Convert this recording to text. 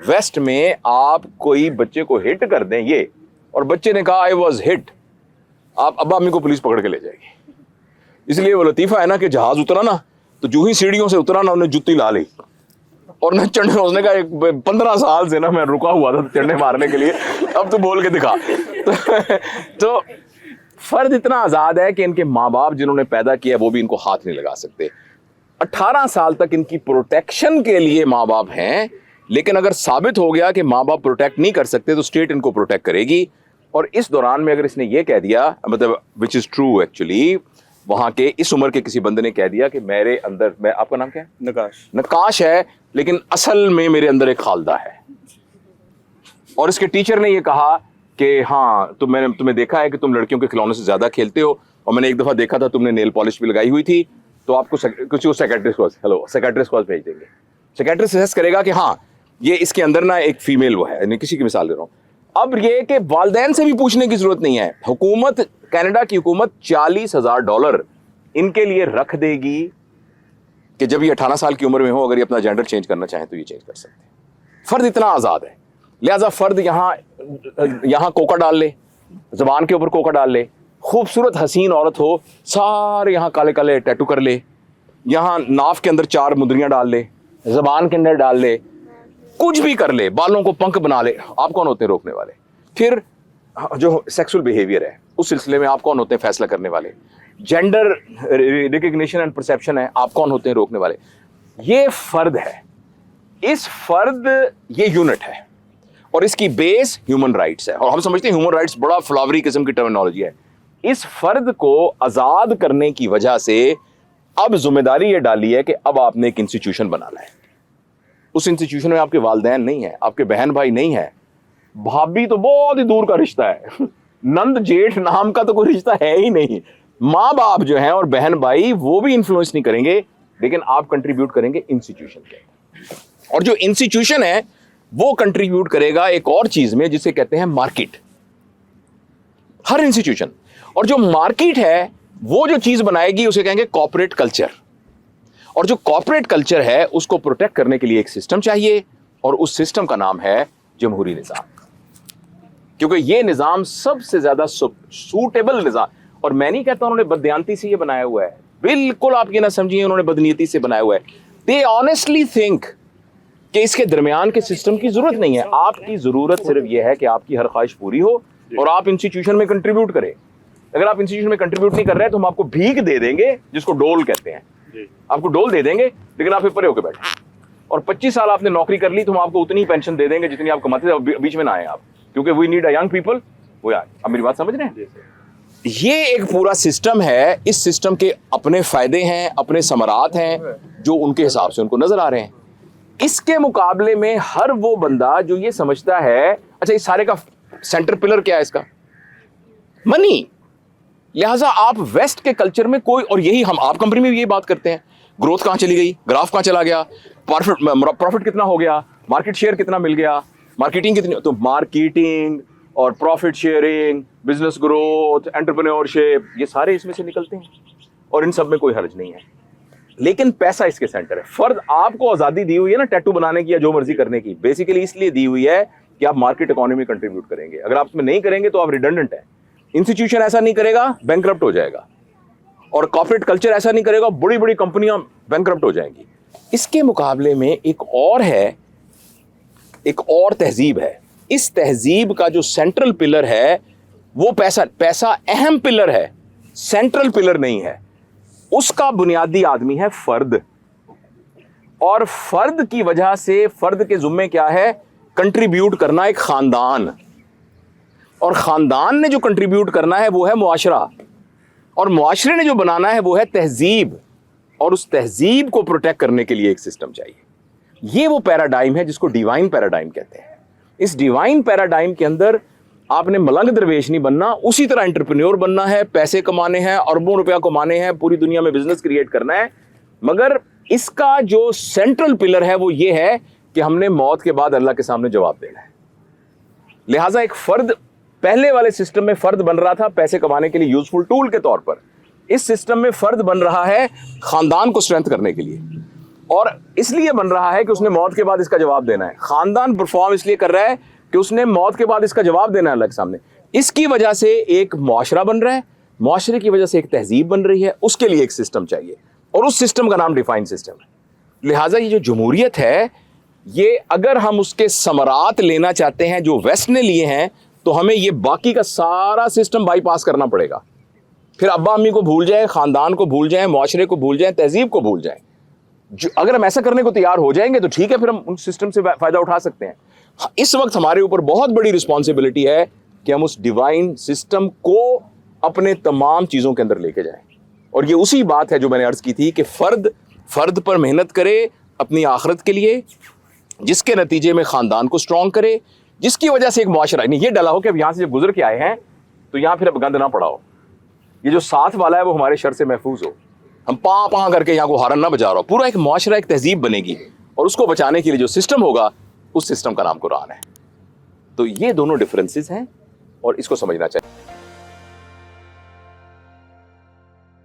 Waste میں آپ کوئی بچے کو ہٹ کر دیں یہ، اور بچے نے کہا آئی واز ہٹ، آپ ابا امی کو پولیس پکڑ کے لے جائے گی. اس لیے وہ لطیفہ ہے نا کہ جہاز اترا نا تو جو ہی سیڑھیوں سے اترا نا انہیں جتی لا لی اور نہ چڑھنے. اس نے کہا 15 سال سے نا میں رکا ہوا تھا چڑھنے مارنے کے لیے، اب تو بول کے دکھا. تو فرد اتنا آزاد ہے کہ ان کے ماں باپ جنہوں نے پیدا کیا وہ بھی ان کو ہاتھ نہیں لگا سکتے. 18 سال تک ان کی پروٹیکشن کے لیے ماں باپ ہیں، لیکن اگر ثابت ہو گیا کہ ماں باپ پروٹیکٹ نہیں کر سکتے تو اسٹیٹ ان کو پروٹیکٹ کرے گی. اور اس دوران میں اگر اس نے یہ کہہ دیا، مطلب وچ از ٹرو ایکچولی، وہاں کے اس عمر کے کسی بندے نے کہہ دیا کہ میرے اندر، میں آپ کا نام کیا ہے؟ نقاش ہے، لیکن اصل میں میرے اندر ایک خالدہ ہے. اور اس کے ٹیچر نے یہ کہا کہ ہاں میں نے تمہیں دیکھا ہے کہ تم لڑکیوں کے کھلونوں سے زیادہ کھیلتے ہو، اور میں نے ایک دفعہ دیکھا تھا تم نے نیل پالش بھی لگائی ہوئی تھی، تو آپ کو کچھ سیکریٹرسٹ کورس بھیج دیں گے. سیکریٹرسٹ سجیسٹ کرے گا کہ ہاں یہ اس کے اندر نا ایک فیمیل وہ ہے، کسی کی مثال دے رہا ہوں. اب یہ کہ والدین سے بھی پوچھنے کی ضرورت نہیں ہے، حکومت، کینیڈا کی حکومت $40,000 ان کے لیے رکھ دے گی کہ جب یہ 18 سال کی عمر میں ہو اگر یہ اپنا جینڈر چینج کرنا چاہیں تو یہ چینج کر سکتے ہیں. فرد اتنا آزاد ہے، لہٰذا فرد یہاں کوکا ڈال لے، زبان کے اوپر کوکا ڈال لے، خوبصورت حسین عورت ہو سارے یہاں کالے کالے ٹیٹو کر لے، یہاں ناف کے اندر 4 مدریاں ڈال لے، زبان کے اندر ڈال لے، کچھ بھی کر لے، بالوں کو پنکھ بنا لے. آپ کون ہوتے ہیں روکنے والے؟ پھر جو سیکسول بیہیویئر ہے اس سلسلے میں آپ کون ہوتے ہیں فیصلہ کرنے والے؟ جینڈر ریکگنیشن اینڈ پرسیپشن ہے، آپ کون ہوتے ہیں روکنے والے؟ یہ فرد ہے. اس فرد یہ یونٹ ہے اور اس کی بیس ہیومن رائٹس ہے، اور ہم سمجھتے ہیں ہیومن رائٹس بڑا فلاوری قسم کی ٹرمینالوجی ہے. اس فرد کو آزاد کرنے کی وجہ سے اب ذمہ داری یہ ڈالی ہے کہ اب آپ نے ایک انسٹیٹیوشن بنانا ہے. اس انسٹیٹیوشن میں آپ کے والدین نہیں ہیں، آپ کے بہن بھائی نہیں ہیں، بھابھی تو بہت ہی دور کا رشتہ ہے، نند جیٹھ نام کا تو کوئی رشتہ ہے ہی نہیں. ماں باپ جو ہیں اور بہن بھائی وہ بھی انفلوئنس نہیں کریں گے، لیکن آپ کنٹریبیوٹ کریں گے انسٹیٹیوشن کے. اور جو انسٹیٹیوشن ہے وہ کنٹریبیوٹ کرے گا ایک اور چیز میں جسے کہتے ہیں مارکیٹ. ہر انسٹیٹیوشن. اور جو مارکیٹ ہے وہ جو چیز بنائے گی اسے کہیں گے کارپوریٹ کلچر. اور جو کارپوریٹ کلچر ہے اس کو پروٹیکٹ کرنے کے لیے ایک سسٹم چاہیے، اور اس سسٹم کا نام ہے جمہوری نظام. کیونکہ یہ نظام سب سے زیادہ سوٹیبل نظام، اور میں نہیں کہتا انہوں نے بددیانتی سے یہ بنایا ہوا ہے، بالکل آپ یہ نہ سمجھیے انہوں نے بدنیتی سے بنایا ہوا ہے. دے آنیسٹلی تھنک کہ اس کے درمیان کے سسٹم کی ضرورت نہیں ہے. آپ کی ضرورت صرف یہ ہے کہ آپ کی ہر خواہش پوری ہو اور آپ انسٹیٹیوشن میں کنٹریبیوٹ کریں. اگر آپ انسٹیٹیوشن میں کنٹریبیوٹ نہیں کر رہے تو ہم آپ کو بھیک دے دیں گے، جس کو ڈول کہتے ہیں. آپ کو ڈول دے دیں گے لیکن آپ پھر پرے ہو کے بیٹھے، اور 25 سال آپ نے نوکری کر لی تو ہم آپ کو اتنی پینشن دے دیں گے جتنی آپ کماتے تھے. بیچ میں نہ آئے آپ، کیونکہ we need a young people. وہ یار اب میری بات سمجھ رہے ہیں؟ یہ ایک پورا سسٹم ہے. اس سسٹم کے اپنے فائدے ہیں، اپنے ثمرات ہیں جو ان کے حساب سے ان کو نظر آ رہے ہیں. اس کے مقابلے میں ہر وہ بندہ جو یہ سمجھتا ہے اچھا اس سارے کا سینٹر پلر کیا ہے اس کا؟ منی. لہٰذا آپ ویسٹ کے کلچر میں کوئی، اور یہی ہم آپ کمپنی میں بھی یہی بات کرتے ہیں، گروتھ کہاں چلی گئی، گراف کہاں چلا گیا، پروفٹ کتنا ہو گیا، مارکیٹ شیئر کتنا مل گیا، مارکیٹنگ کتنی. تو مارکیٹنگ اور profit sharing, business growth, entrepreneurship, یہ سارے اس میں سے نکلتے ہیں اور ان سب میں کوئی حرج نہیں ہے. لیکن پیسہ اس کے سینٹر ہے. فرد آپ کو آزادی دی ہوئی ہے نا ٹیٹو بنانے کی یا جو مرضی کرنے کی، بیسیکلی اس لیے دی ہوئی ہے کہ آپ مارکیٹ اکانومی میں کنٹریبیوٹ کریں گے. اگر آپ اس میں نہیں کریں گے تو آپ ریڈنڈنٹ ہیں. انسٹیٹیوشن ایسا نہیں کرے گا بینکرپٹ ہو جائے گا، اور کارپوریٹ کلچر ایسا نہیں کرے گا بڑی بڑی کمپنیاں بینکرپٹ ہو جائیں گی. اس کے مقابلے میں ایک اور ہے، ایک اور تہذیب ہے. اس تہذیب کا جو سینٹرل پلر ہے وہ پیسہ اہم پلر ہے، سینٹرل پلر نہیں ہے. اس کا بنیادی آدمی ہے فرد. اور فرد کی وجہ سے فرد کے ذمے کیا ہے؟ کنٹریبیوٹ کرنا ایک خاندان. اور خاندان نے جو کنٹریبیوٹ کرنا ہے وہ ہے معاشرہ، اور معاشرے نے جو بنانا ہے وہ ہے تہذیب. اور اس تہذیب کو پروٹیکٹ کرنے کے لیے ایک سسٹم چاہیے. یہ وہ پیراڈائم ہے جس کو ڈیوائن پیراڈائم کہتے ہیں. اس ڈیوائن پیراڈائم کے اندر آپ نے ملنگ درویش نہیں بننا، اسی طرح انٹرپرینور بننا ہے، پیسے کمانے ہیں، اربوں روپیہ کمانے ہیں، پوری دنیا میں بزنس کریٹ کرنا ہے. مگر اس کا جو سینٹرل پلر ہے وہ یہ ہے کہ ہم نے موت کے بعد اللہ کے سامنے جواب دینا ہے. لہٰذا ایک فرد، پہلے والے سسٹم میں فرد بن رہا تھا پیسے کمانے کے لیے یوزفل ٹول کے طور پر، اس سسٹم میں فرد بن رہا ہے خاندان کو اسٹرینتھ کرنے کے لیے. اور اس لیے بن رہا ہے کہ اس نے موت کے بعد اس کا جواب دینا ہے. خاندان پرفارم اس لیے کر رہا ہے کہ اس نے موت کے بعد اس کا جواب دینا ہے اللہ کے سامنے. اس کی وجہ سے ایک معاشرہ بن رہا ہے, معاشرے کی وجہ سے ایک تہذیب بن رہی ہے, اس کے لیے ایک سسٹم چاہیے, اور اس سسٹم کا نام ڈیفائن سسٹم ہے. لہٰذا یہ جو جمہوریت ہے, یہ اگر ہم اس کے ثمرات لینا چاہتے ہیں جو ویسٹ نے لیے ہیں, تو ہمیں یہ باقی کا سارا سسٹم بائی پاس کرنا پڑے گا. پھر ابا امی کو بھول جائیں, خاندان کو بھول جائیں, معاشرے کو بھول جائیں, تہذیب کو بھول جائیں. اگر ہم ایسا کرنے کو تیار ہو جائیں گے تو ٹھیک ہے, پھر ہم ان سسٹم سے فائدہ اٹھا سکتے ہیں. اس وقت ہمارے اوپر بہت بڑی رسپانسبلٹی ہے کہ ہم اس ڈیوائن سسٹم کو اپنے تمام چیزوں کے اندر لے کے جائیں. اور یہ اسی بات ہے جو میں نے عرض کی تھی کہ فرد پر محنت کرے اپنی آخرت کے لیے, جس کے نتیجے میں خاندان کو سٹرونگ کرے, جس کی وجہ سے ایک معاشرہ نہیں یہ ڈلا ہو کہ اب یہاں سے جب گزر کے آئے ہیں تو یہاں پھر اب گند نہ پڑا ہو, یہ جو ساتھ والا ہے وہ ہمارے شر سے محفوظ ہو, ہم پاں کر کے یہاں کو ہارن نہ بجا رہا ہو. پورا ایک معاشرہ, ایک تہذیب بنے گی, اور اس کو بچانے کے لیے جو سسٹم ہوگا اس سسٹم کا نام قرآن ہے. تو یہ دونوں ڈفرینسز ہیں اور اس کو سمجھنا چاہیے.